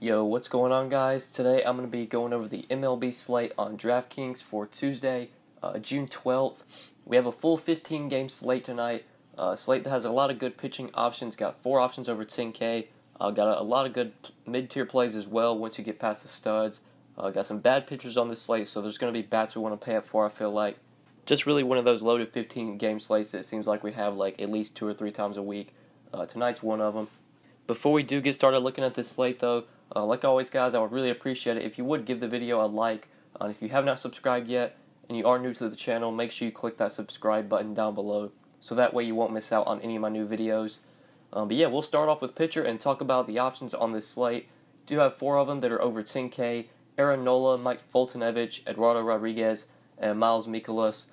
Yo, what's going on, guys? Today I'm going to be going over the MLB slate on DraftKings for Tuesday, June 12th. We have a full 15-game slate tonight. Slate that has a lot of good pitching options. Got 4 options over 10K. Got a lot of good mid-tier plays as well once you get past the studs. Got some bad pitchers on this slate, so there's going to be bats we want to pay up for, I feel like. Just really one of those loaded 15-game slates that it seems like we have like at least 2 or 3 times a week. Tonight's one of them. Before we do get started looking at this slate, though, like always, guys, I would really appreciate it if you would give the video a like. If you have not subscribed yet and you are new to the channel, make sure you click that subscribe button down below so that way you won't miss out on any of my new videos. But yeah, we'll start off with pitcher and talk about the options on this slate. Do have 4 of them that are over 10K. Aaron Nola, Mike Foltynewicz, Eduardo Rodriguez, and Miles Mikolas.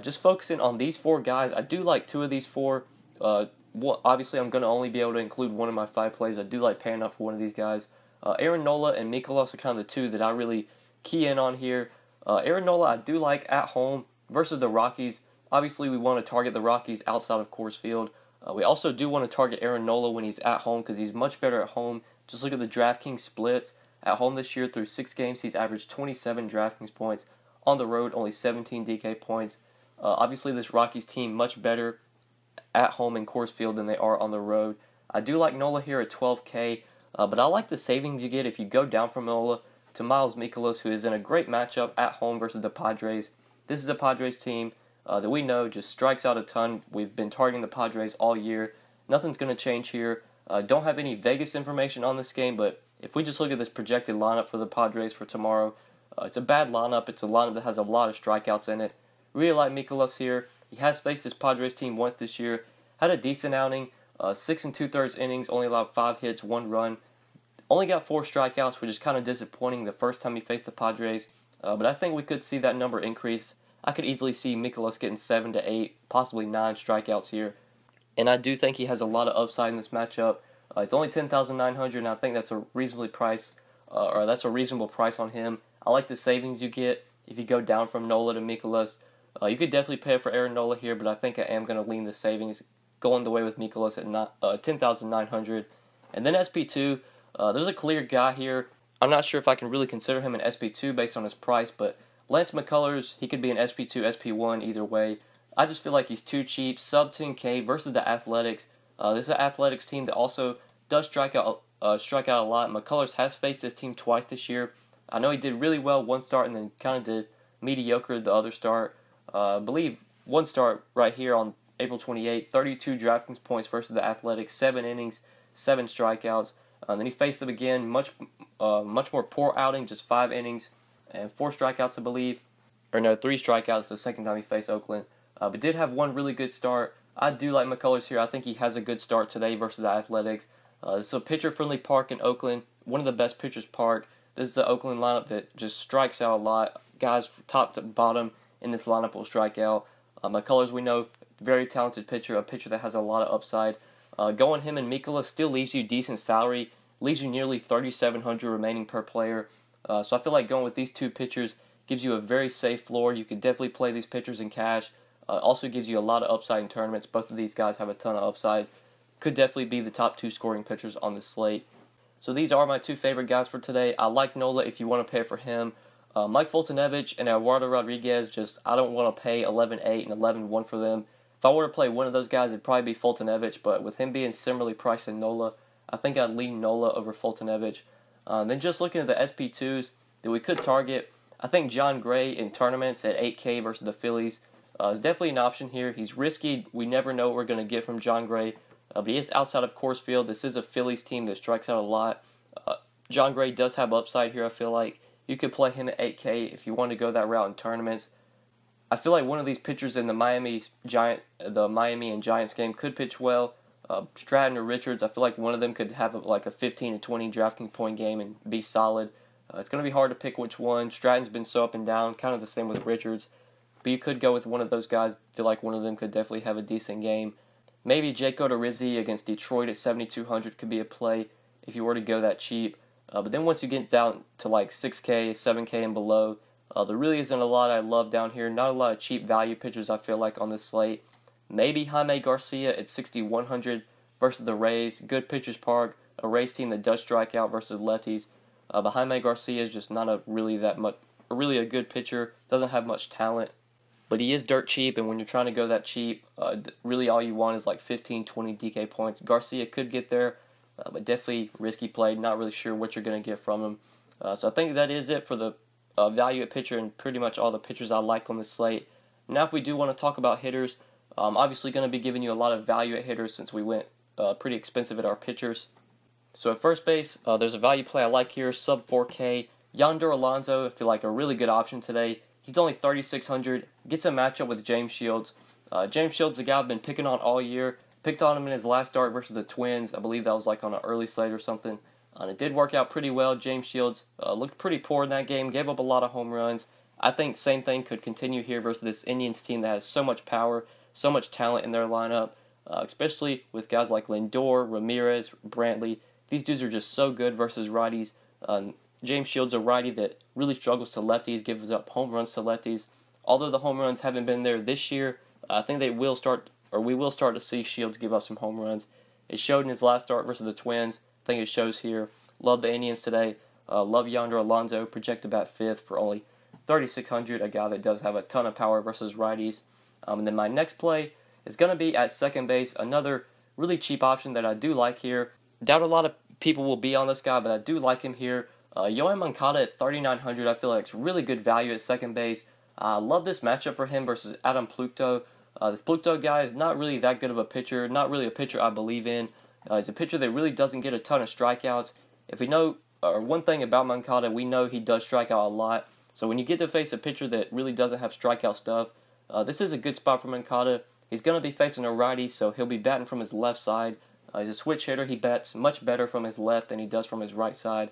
Just focusing on these 4 guys, I do like 2 of these 4. Obviously, I'm going to only be able to include one of my 5 plays. I do like paying off for one of these guys. Aaron Nola and Mikolas are kind of the 2 that I really key in on here. Aaron Nola I do like at home versus the Rockies. Obviously, we want to target the Rockies outside of Coors Field. We also do want to target Aaron Nola when he's at home because he's much better at home. Just look at the DraftKings splits. At home this year through 6 games, he's averaged 27 DraftKings points. On the road, only 17 DK points. Obviously, this Rockies team much better at home in Coors Field than they are on the road. I do like Nola here at 12K, but I like the savings you get if you go down from Nola to Miles Mikolas, who is in a great matchup at home versus the Padres. This is a Padres team that we know just strikes out a ton. We've been targeting the Padres all year. Nothing's going to change here. Don't have any Vegas information on this game, but if we just look at this projected lineup for the Padres for tomorrow, it's a bad lineup. It's a lineup that has a lot of strikeouts in it. Really like Mikolas here. He has faced this Padres team once this year. Had a decent outing. 6 2/3 innings, only allowed 5 hits, 1 run. Only got 4 strikeouts, which is kind of disappointing the first time he faced the Padres. But I think we could see that number increase. I could easily see Mikolas getting 7 to 8, possibly 9 strikeouts here. And I do think he has a lot of upside in this matchup. It's only $10,900, and I think that's a reasonably price, or that's a reasonable price on him. I like the savings you get if you go down from Nola to Mikolas. You could definitely pay for Aaron Nola here, but I think I am going to lean the savings, going the way with Mikolas at $10,900. And then SP2, there's a clear guy here. I'm not sure if I can really consider him an SP2 based on his price, but Lance McCullers, he could be an SP2, SP1 either way. I just feel like he's too cheap, sub 10K versus the Athletics. This is an Athletics team that also does strike out a lot. McCullers has faced this team twice this year. I know he did really well one start and then kind of did mediocre the other start. I believe one start right here on April 28th, 32 DraftKings points versus the Athletics, 7 innings, 7 strikeouts. Then he faced them again, much more poor outing, just 5 innings and 4 strikeouts, I believe. Or no, 3 strikeouts the second time he faced Oakland. But did have one really good start. I do like McCullers here. I think he has a good start today versus the Athletics. This is a pitcher-friendly park in Oakland, one of the best pitchers' park. This is the Oakland lineup that just strikes out a lot. Guys from top to bottom in this lineup will strike out. McCullers, we know, very talented pitcher, a pitcher that has a lot of upside. Going him and Mikolas still leaves you decent salary, leaves you nearly $3,700 remaining per player. So I feel like going with these 2 pitchers gives you a very safe floor. You could definitely play these pitchers in cash. Also gives you a lot of upside in tournaments. Both of these guys have a ton of upside. Could definitely be the top 2 scoring pitchers on this slate. So these are my 2 favorite guys for today. I like Nola if you want to pay for him. Mike Foltynewicz and Eduardo Rodriguez, I don't want to pay 11.8 and 11.1 for them. If I were to play one of those guys, it'd probably be Foltynewicz, but with him being similarly priced to Nola, I think I'd lean Nola over Foltynewicz. Then just looking at the SP2s that we could target, I think John Gray in tournaments at 8K versus the Phillies is definitely an option here. He's risky. We never know what we're going to get from John Gray, but he is outside of Coors Field. This is a Phillies team that strikes out a lot. John Gray does have upside here, I feel like. You could play him at 8K if you want to go that route in tournaments. I feel like one of these pitchers in the Miami and Giants game could pitch well. Stratton or Richards, I feel like one of them could have a 15 to 20 DraftKings point game and be solid. It's going to be hard to pick which one. Stratton's been so up and down, kind of the same with Richards. But you could go with one of those guys. I feel like one of them could definitely have a decent game. Maybe Jake Odorizzi against Detroit at 7,200 could be a play if you were to go that cheap. But then once you get down to like 6K, 7K and below, there really isn't a lot I love down here. Not a lot of cheap value pitchers I feel like on this slate. Maybe Jaime Garcia at 6,100 versus the Rays. Good pitchers park. a Rays team that does strike out versus lefties. But Jaime Garcia is just not really a good pitcher. Doesn't have much talent, but he is dirt cheap. And when you're trying to go that cheap, really all you want is like 15, 20 DK points. Garcia could get there, but definitely risky play. Not really sure what you're going to get from him. So I think that is it for the value at pitcher and pretty much all the pitchers I like on the slate. Now, if we do want to talk about hitters, I'm obviously going to be giving you a lot of value at hitters since we went pretty expensive at our pitchers. So at first base, there's a value play I like here, sub 4K. Yonder Alonso, I feel like a really good option today. He's only 3,600, gets a matchup with James Shields. James Shields is a guy I've been picking on all year. Picked on him in his last start versus the Twins. I believe that was like on an early slate or something. And it did work out pretty well. James Shields looked pretty poor in that game, gave up a lot of home runs. I think same thing could continue here versus this Indians team that has so much power, so much talent in their lineup, especially with guys like Lindor, Ramirez, Brantley. These dudes are just so good versus righties. James Shields, a righty that really struggles to lefties, gives up home runs to lefties. Although the home runs haven't been there this year, I think we will start to see Shields give up some home runs. It showed in his last start versus the Twins. I think it shows here. Love the Indians today. Love Yonder Alonso, projected about 5th for only 3,600, a guy that does have a ton of power versus righties. And then my next play is going to be at second base, another really cheap option that I do like here. Doubt a lot of people will be on this guy, but I do like him here. Yoan Moncada at 3,900, I feel like it's really good value at second base. I love this matchup for him versus Adam Plutko. This Plutko guy is not really that good of a pitcher, not really a pitcher I believe in. He's a pitcher that really doesn't get a ton of strikeouts. If we know, or one thing about Moncada, we know he does strike out a lot. So when you get to face a pitcher that really doesn't have strikeout stuff, this is a good spot for Moncada. He's going to be facing a righty, so he'll be batting from his left side. He's a switch hitter. He bats much better from his left than he does from his right side.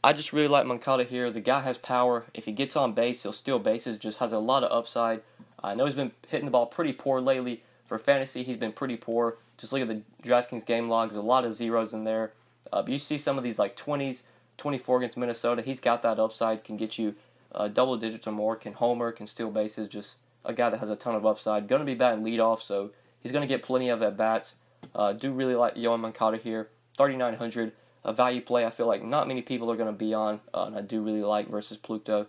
I just really like Moncada here. The guy has power. If he gets on base, he'll steal bases. Just has a lot of upside. I know he's been hitting the ball pretty poor lately. For fantasy, he's been pretty poor. Just look at the DraftKings game logs. A lot of zeros in there. But you see some of these like 20s, 24 against Minnesota. He's got that upside. Can get you double digits or more. Can homer. Can steal bases. Just a guy that has a ton of upside. Going to be batting leadoff, so he's going to get plenty of at-bats. Do really like Yoan Moncada here. 3,900. A value play I feel like not many people are going to be on, and I do really like versus Plutko.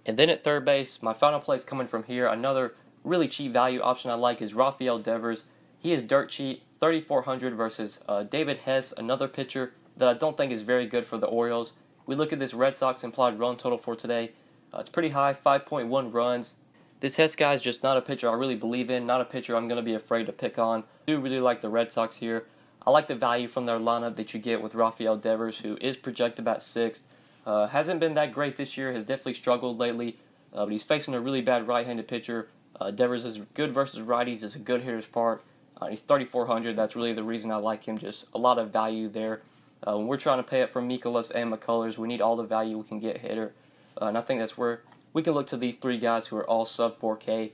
And then at third base, my final play is coming from here. Another really cheap value option I like is Rafael Devers. He is dirt cheap, 3,400 versus David Hess, another pitcher that I don't think is very good for the Orioles. We look at this Red Sox implied run total for today. It's pretty high, 5.1 runs. This Hess guy is just not a pitcher I really believe in, not a pitcher I'm going to be afraid to pick on. I do really like the Red Sox here. I like the value from their lineup that you get with Rafael Devers, who is projected about 6th. Hasn't been that great this year, has definitely struggled lately, but he's facing a really bad right-handed pitcher. Devers is good versus righties, is a good hitter's park. He's 3,400, that's really the reason I like him, just a lot of value there. When we're trying to pay up for Mikolas and McCullers, we need all the value we can get hitter. And I think that's where we can look to these three guys who are all sub 4K,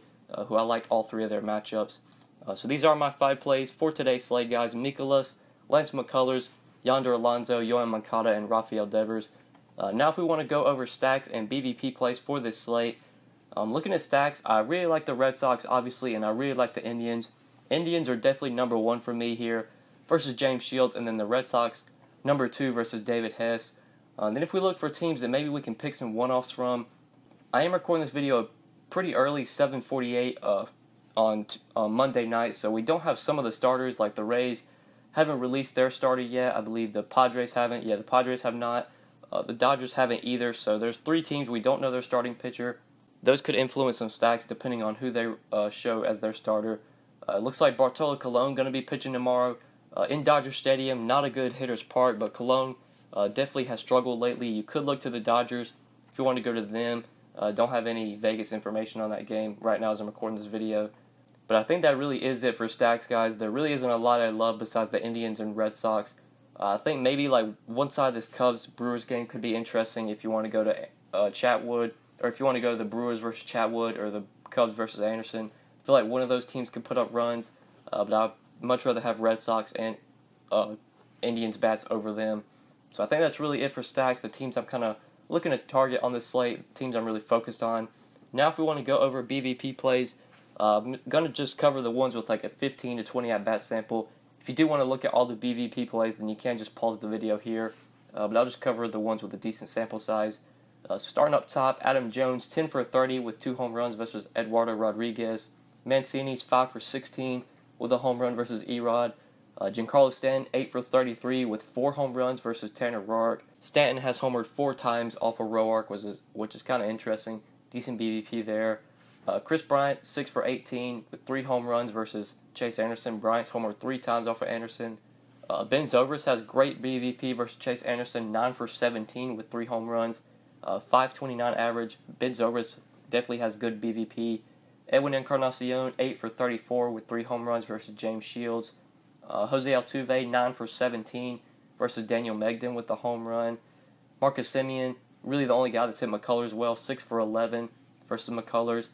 who I like all three of their matchups. So these are my 5 plays for today's slate, guys. Mikolas, Lance McCullers, Yonder Alonso, Yoan Moncada, and Rafael Devers. Now if we want to go over stacks and BVP plays for this slate, looking at stacks, I really like the Red Sox, obviously, and I really like the Indians. Indians are definitely number 1 for me here versus James Shields, and then the Red Sox, number 2 versus David Hess. Then if we look for teams that maybe we can pick some one-offs from, I am recording this video pretty early, 7:48 on Monday night, so we don't have some of the starters, like the Rays haven't released their starter yet. I believe the Padres haven't. Yeah, the Padres have not. The Dodgers haven't either, so there's 3 teams we don't know their starting pitcher. Those could influence some stacks depending on who they show as their starter. It looks like Bartolo Colon going to be pitching tomorrow in Dodger Stadium. Not a good hitter's park, but Colon definitely has struggled lately. You could look to the Dodgers if you want to go to them. Don't have any Vegas information on that game right now as I'm recording this video. But I think that really is it for stacks, guys. There really isn't a lot I love besides the Indians and Red Sox. I think maybe like one side of this Cubs-Brewers game could be interesting if you want to go to Chatwood, or if you want to go to the Brewers versus Chatwood or the Cubs versus Anderson. I feel like one of those teams could put up runs, but I'd much rather have Red Sox and Indians bats over them. So I think that's really it for stacks. The teams I'm kind of looking to target on this slate, teams I'm really focused on. Now if we want to go over BVP plays, I'm going to just cover the ones with like a 15 to 20 at-bat sample. If If you do want to look at all the BVP plays, then you can just pause the video here. But I'll just cover the ones with a decent sample size. Starting up top, Adam Jones, 10 for 30 with 2 home runs versus Eduardo Rodriguez. Mancini's 5 for 16 with a home run versus Erod. Giancarlo Stanton, 8 for 33 with 4 home runs versus Tanner Roark. Stanton has homered 4 times off of Roark, which is kind of interesting. Decent BVP there. Chris Bryant, 6 for 18 with 3 home runs versus Chase Anderson. Bryant's homered 3 times off of Anderson. Ben Zobrist has great BVP versus Chase Anderson, 9 for 17 with 3 home runs. 529 average. Ben Zobrist definitely has good BVP. Edwin Encarnacion, 8 for 34 with 3 home runs versus James Shields. Jose Altuve, 9 for 17 versus Daniel Megden with the home run. Marcus Semien, really the only guy that's hit McCullers well, 6 for 11 versus McCullers.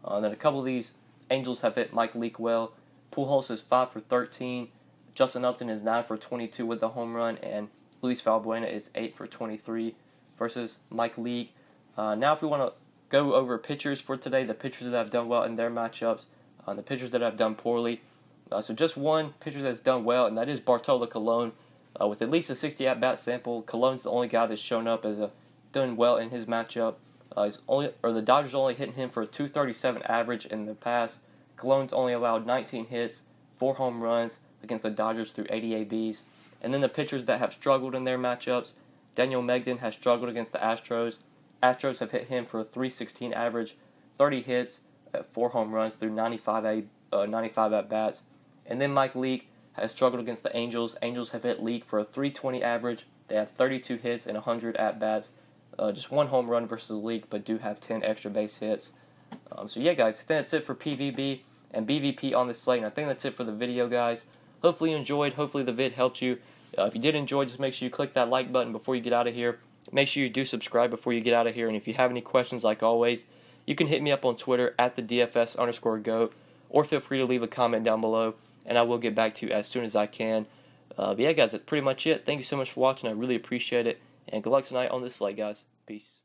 Then a couple of these Angels have hit Mike Leake well. Pujols is 5 for 13. Justin Upton is 9 for 22 with the home run. And Luis Valbuena is 8 for 23 versus Mike Leake. Now if we want to go over pitchers for today, the pitchers that have done well in their matchups, the pitchers that have done poorly. So just one pitcher that's done well, and that is Bartolo Colon. With at least a 60 at-bat sample, Colon's the only guy that's shown up as done well in his matchup. The Dodgers only hitting him for a 237 average in the past. Colon's only allowed 19 hits, 4 home runs against the Dodgers through 80 ABs. And then the pitchers that have struggled in their matchups, Daniel Megden has struggled against the Astros. Astros have hit him for a 316 average, 30 hits, 4 home runs through 95 at-bats. And then Mike Leake has struggled against the Angels. Angels have hit Leake for a 320 average. They have 32 hits and 100 at-bats. Just 1 home run versus Leake, but do have 10 extra base hits. So yeah, guys, I think that's it for PVB and BVP on this slate. And I think that's it for the video, guys. Hopefully you enjoyed. Hopefully the vid helped you. If you did enjoy, just make sure you click that like button before you get out of here. Make sure you do subscribe before you get out of here. And if you have any questions, like always, you can hit me up on Twitter at @DFS_GOAT, or feel free to leave a comment down below, and I will get back to you as soon as I can. But yeah, guys, that's pretty much it. Thank you so much for watching. I really appreciate it. And good luck tonight on this slate, guys. Peace.